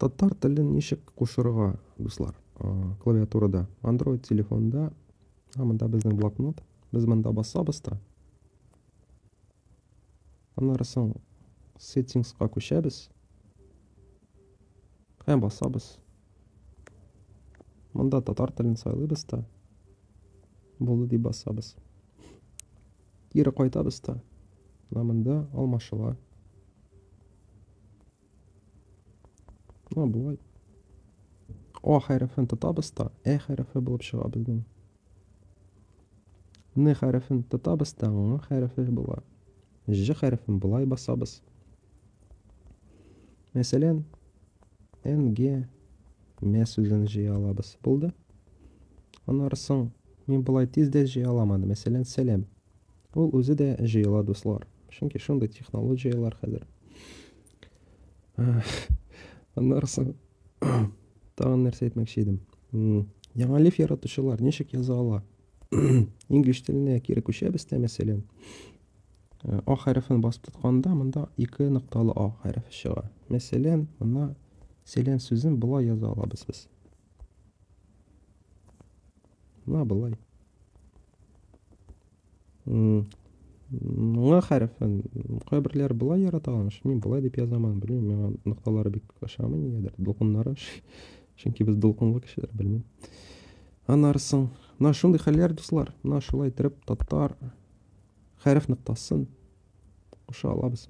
Таттар телен ничек кушырга, дуслар? Клавиатурада, Android телефонда, монда безнең блокнот. Без монда басабыз да. Аннары соң Settings'ка күчәбез. Һәм басабыз. Монда татар телен сайлыйбыз да. Булды дип басабыз. Кире кайтабыз да. Монда алмашыла. Булай. А хәрефен тотабыз да, хәрефе булып чыга безнең. Н хәрефен тотабыз да, Ң хәрефе була. Ж хәрефен булай басабыз. Мәсәлән, Н-ге мә сүзен җыя алабыз. Булды. Аннары соң мин булай тиз дә җыя аламады. Мәсәлән, сәлам. Ул үзе дә җыела, дуслар. Чөнки шундый технологиялар хәзер. Аннары соң тагын нәрсә әйтмәкче идем. Яңа лиф яратучылар ничек яза ала? Инглиш теленә кире күчәбез дә, мәсәлән, А хәрефен басып тотканда, монда 2 нокталы А хәрефе чыга. Мәсәлән, монда сәлам сүзен булай яза алабыз без. Булай. Ң хәрефен кайберләр булай яраталар, мин булай дип язамын, белмим, миңа нокталары бик ошамый нигәдер, дулкыннары. Чөнки без дулкынлы кешеләр, белмим. Аннары соң, шундый хәлләр, дуслар, шулай итеп, таттар хәреф ноктасын куша алабыз.